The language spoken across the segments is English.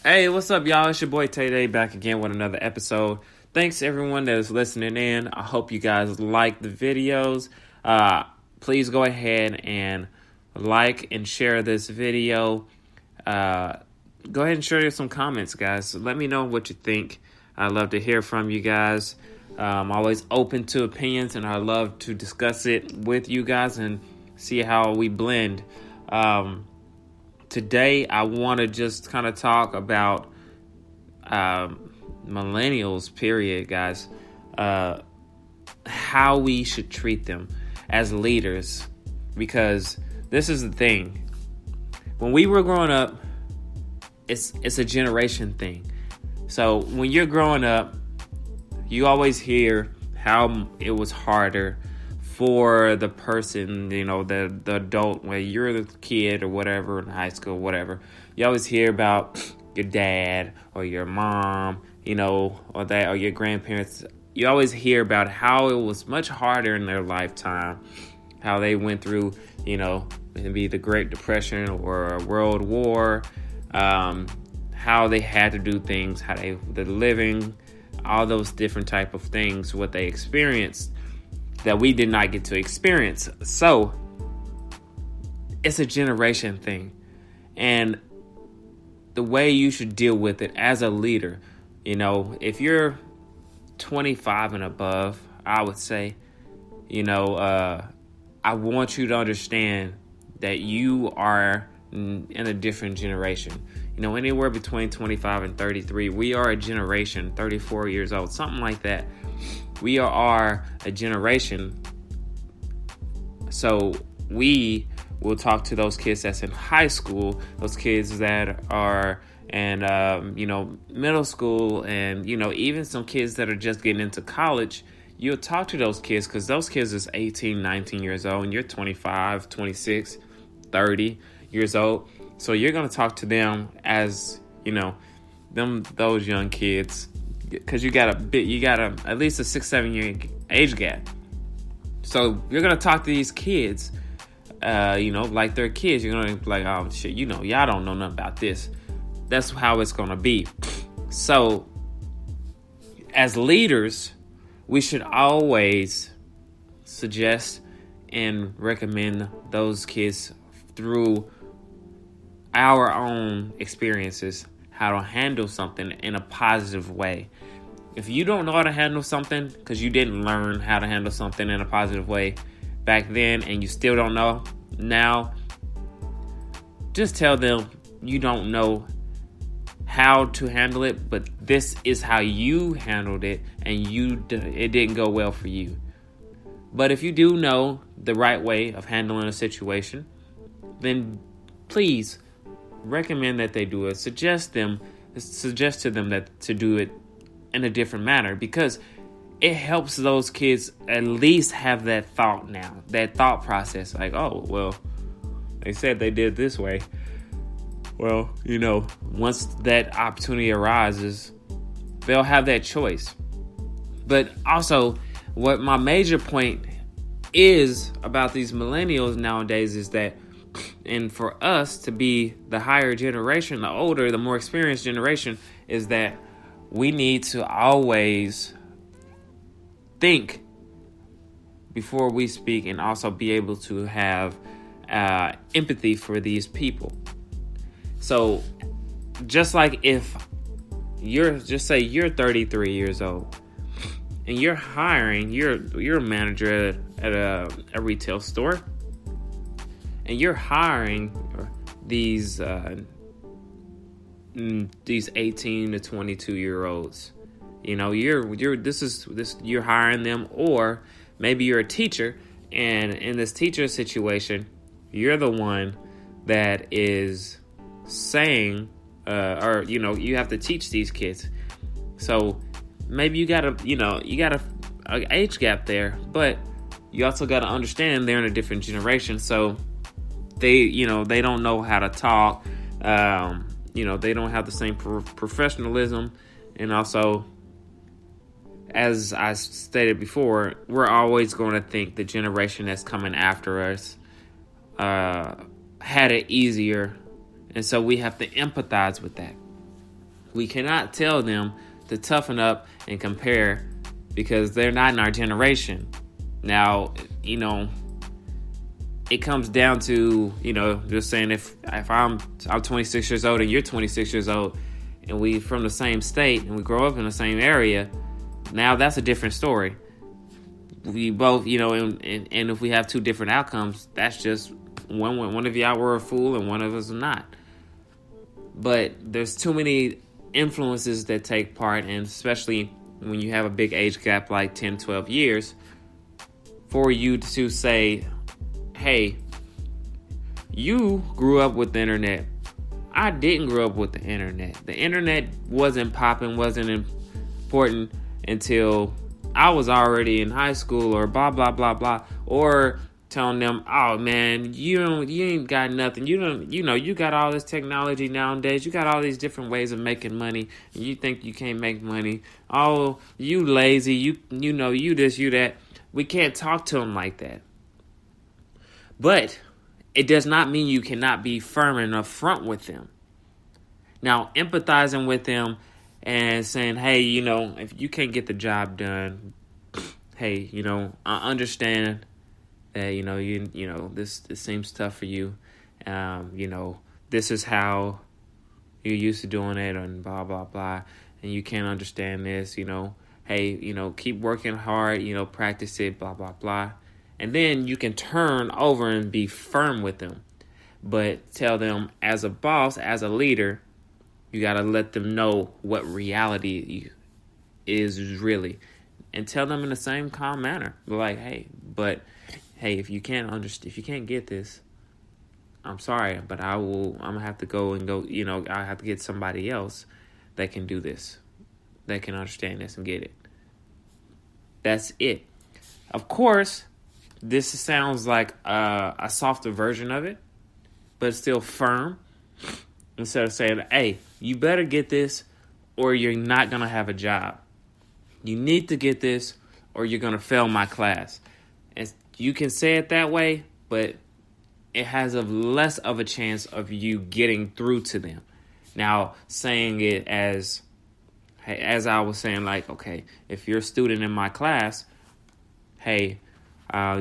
Hey, what's up, y'all? It's your boy Tay Day back again with another episode. Thanks everyone that is listening in. I hope you guys like the videos. Please go ahead and like and share this video. Go ahead and share some comments, guys. Let me know what you think. I'd love to hear from you guys. I'm always open to opinions, and I love to discuss it with you guys and see how we blend. Today, I want to just kind of talk about millennials, period, guys. How we should treat them as leaders. Because this is the thing. When we were growing up, it's a generation thing. So when you're growing up, you always hear how it was harder for the person, the adult, when you're the kid or whatever in high school, whatever. You always hear about your dad or your mom, or your grandparents. You always hear about how it was much harder in their lifetime, how they went through, maybe the Great Depression or a World War, how they had to do things, the living, all those different type of things, what they experienced that we did not get to experience. So it's a generation thing. And the way you should deal with it as a leader, if you're 25 and above, I would say, I want you to understand that you are in a different generation. Anywhere between 25 and 33, we are a generation, 34 years old, something like that. We are a generation. So we will talk to those kids that's in high school, those kids that are in, middle school, and, even some kids that are just getting into college. You'll talk to those kids because those kids is 18, 19 years old, and you're 25, 26, 30 years old. So you're going to talk to them as, those young kids, because you got at least a 6-7 year age gap. So you're going to talk to these kids, like they're kids. You're going to be like, oh shit, y'all don't know nothing about this. That's how it's going to be. So as leaders, we should always suggest and recommend those kids through our own experiences how to handle something in a positive way. If you don't know how to handle something because you didn't learn how to handle something in a positive way back then, and you still don't know now, just tell them you don't know how to handle it, but this is how you handled it, and it didn't go well for you. But if you do know the right way of handling a situation, then please recommend that they do it. Suggest to them that to do it in a different manner, because it helps those kids at least have that thought process. Like, oh, well, they said they did this way. Well, once that opportunity arises, they'll have that choice. But also, what my major point is about these millennials nowadays is that, and for us to be the higher generation, the older, the more experienced generation, is that we need to always think before we speak, and also be able to have empathy for these people. So just like if you're 33 years old and you're a manager at a retail store, and you're hiring these 18 to 22 year olds, you're hiring them. Or maybe you're a teacher, and in this teacher situation, you're the one that is saying, you have to teach these kids. So maybe you got a age gap there, but you also got to understand they're in a different generation. So they don't know how to talk. They don't have the same professionalism. And also, as I stated before, we're always going to think the generation that's coming after us had it easier. And so we have to empathize with that. We cannot tell them to toughen up and compare because they're not in our generation. Now, it comes down to, just saying if I'm 26 years old and you're 26 years old and we from the same state and we grow up in the same area, now that's a different story. We both, and if we have two different outcomes, that's just one of y'all were a fool and one of us are not. But there's too many influences that take part, and especially when you have a big age gap like 10, 12 years, for you to say, hey, you grew up with the internet. I didn't grow up with the internet. The internet wasn't popping, wasn't important until I was already in high school or blah, blah, blah, blah. Or telling them, oh man, you ain't got nothing. You got all this technology nowadays. You got all these different ways of making money. And you think you can't make money. Oh, you lazy. You this, you that. We can't talk to them like that. But it does not mean you cannot be firm and upfront with them. Now, empathizing with them and saying, hey, if you can't get the job done, hey, I understand that, this seems tough for you. This is how you're used to doing it and blah, blah, blah. And you can't understand this, hey, keep working hard, practice it, blah, blah, blah. And then you can turn over and be firm with them. But tell them as a boss, as a leader, you got to let them know what reality is really. And tell them in the same calm manner. Like, hey, if you can't get this, I'm sorry, but I'm going to have to go, I have to get somebody else that can do this, that can understand this and get it. That's it. Of course, this sounds like a softer version of it, but it's still firm. Instead of saying, hey, you better get this or you're not going to have a job. You need to get this or you're going to fail my class. And you can say it that way, but it has less of a chance of you getting through to them. Now, saying it as I was saying, like, okay, if you're a student in my class, hey, I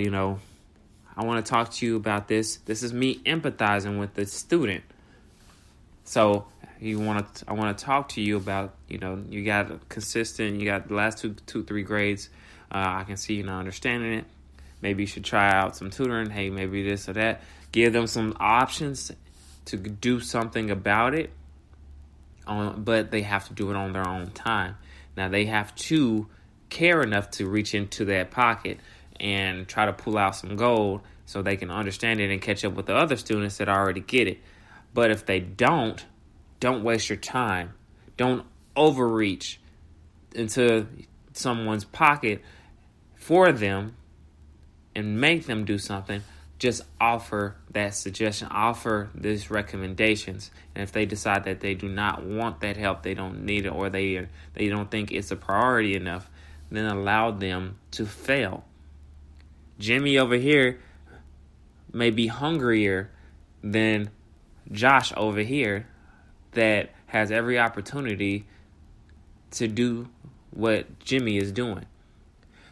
want to talk to you about this. This is me empathizing with the student. So I want to talk to you about, you got consistent, you got the last two, 3 grades. I can see you're not understanding it. Maybe you should try out some tutoring. Hey, maybe this or that. Give them some options to do something about it. But they have to do it on their own time. Now they have to care enough to reach into that pocket and try to pull out some gold so they can understand it and catch up with the other students that already get it. But if they don't waste your time. Don't overreach into someone's pocket for them and make them do something. Just offer that suggestion, offer these recommendations. And if they decide that they do not want that help, they don't need it, or they don't think it's a priority enough, then allow them to fail. Jimmy over here may be hungrier than Josh over here that has every opportunity to do what Jimmy is doing.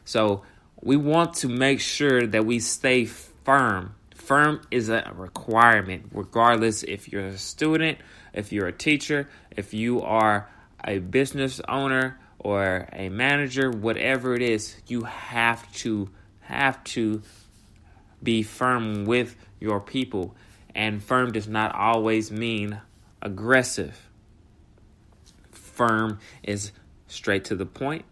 So we want to make sure that we stay firm. Firm is a requirement, regardless if you're a student, if you're a teacher, if you are a business owner or a manager, whatever it is, you have to be firm with your people. And firm does not always mean aggressive. Firm is straight to the point,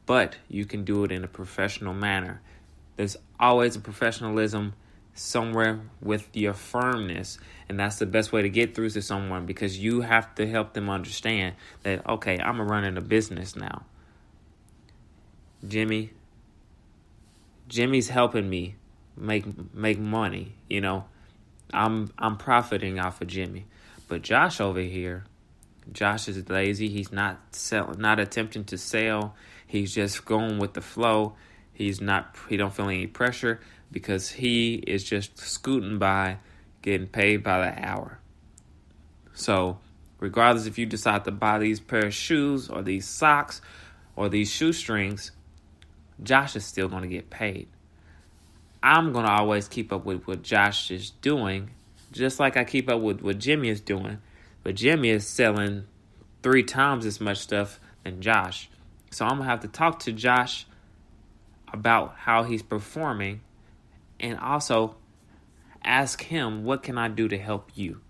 but you can do it in a professional manner. There's always a professionalism somewhere with your firmness, and that's the best way to get through to someone, because you have to help them understand that, okay, I'm running a business now. Jimmy's helping me make money, I'm profiting off of Jimmy. But Josh over here, Josh is lazy. He's not attempting to sell. He's just going with the flow. He don't feel any pressure because he is just scooting by, getting paid by the hour. So Regardless if you decide to buy these pair of shoes or these socks or these shoestrings, Josh is still going to get paid. I'm going to always keep up with what Josh is doing, just like I keep up with what Jimmy is doing. But Jimmy is selling 3 times as much stuff than Josh. So I'm going to have to talk to Josh about how he's performing and also ask him, what can I do to help you?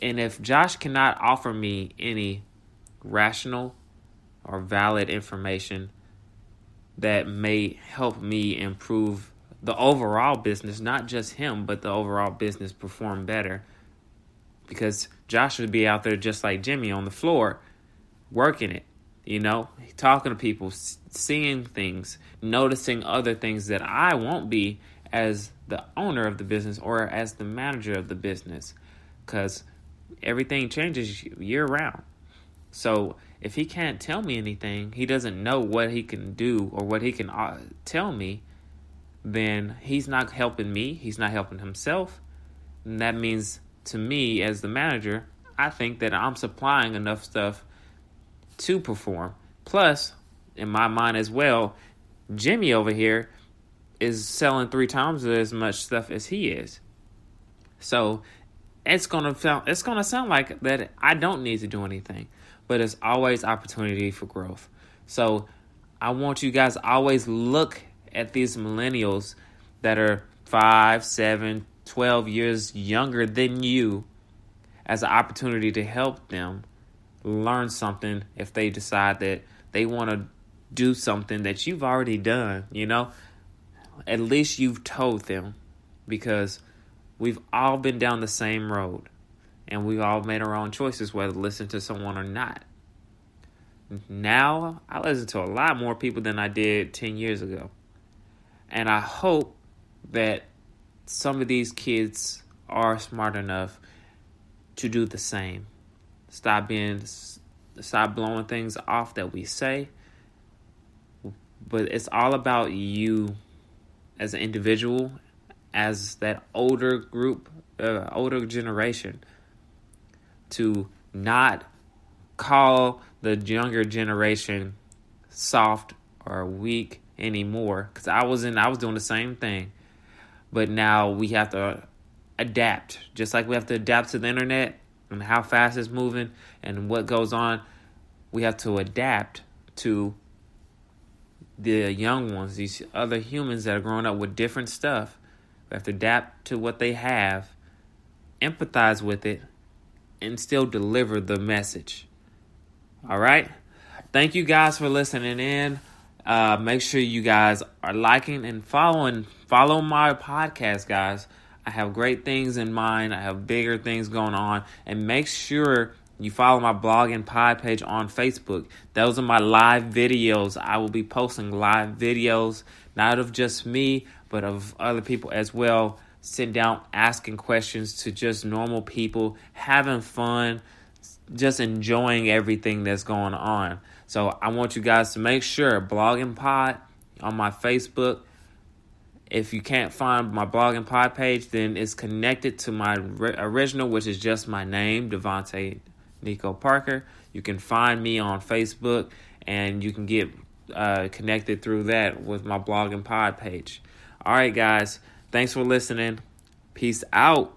And if Josh cannot offer me any rational or valid information that may help me improve the overall business, not just him, but the overall business perform better, because Josh would be out there just like Jimmy on the floor, working it, talking to people, seeing things, noticing other things that I won't be as the owner of the business or as the manager of the business, because everything changes year round. So if he can't tell me anything, he doesn't know what he can do or what he can tell me, then he's not helping me. He's not helping himself. And that means to me as the manager, I think that I'm supplying enough stuff to perform. Plus, in my mind as well, Jimmy over here is selling 3 times as much stuff as he is. So it's gonna sound like that I don't need to do anything, but it's always opportunity for growth. So I want you guys to always look at these millennials that are 5, 7, 12 years younger than you as an opportunity to help them learn something if they decide that they want to do something that you've already done, At least you've told them, because we've all been down the same road and we've all made our own choices whether to listen to someone or not. Now, I listen to a lot more people than I did 10 years ago. And I hope that some of these kids are smart enough to do the same. Stop blowing things off that we say. But it's all about you as an individual, as that older group, older generation, to not call the younger generation soft or weak anymore. Because I was doing the same thing. But now we have to adapt. Just like we have to adapt to the internet and how fast it's moving and what goes on. We have to adapt to the young ones, these other humans that are growing up with different stuff. We have to adapt to what they have, empathize with it, and still deliver the message. All right? Thank you guys for listening in. Make sure you guys are liking and following my podcast, guys. I have great things in mind. I have bigger things going on. And make sure you follow my blog and pod page on Facebook. Those are my live videos. I will be posting live videos, not of just me, but of other people as well. Sitting down, asking questions to just normal people, having fun, just enjoying everything that's going on. So I want you guys to make sure blog and pod on my Facebook. If you can't find my blog and pod page, then it's connected to my original, which is just my name, Devontae Nico Parker. You can find me on Facebook, and you can get connected through that with my blog and pod page. All right, guys. Thanks for listening. Peace out.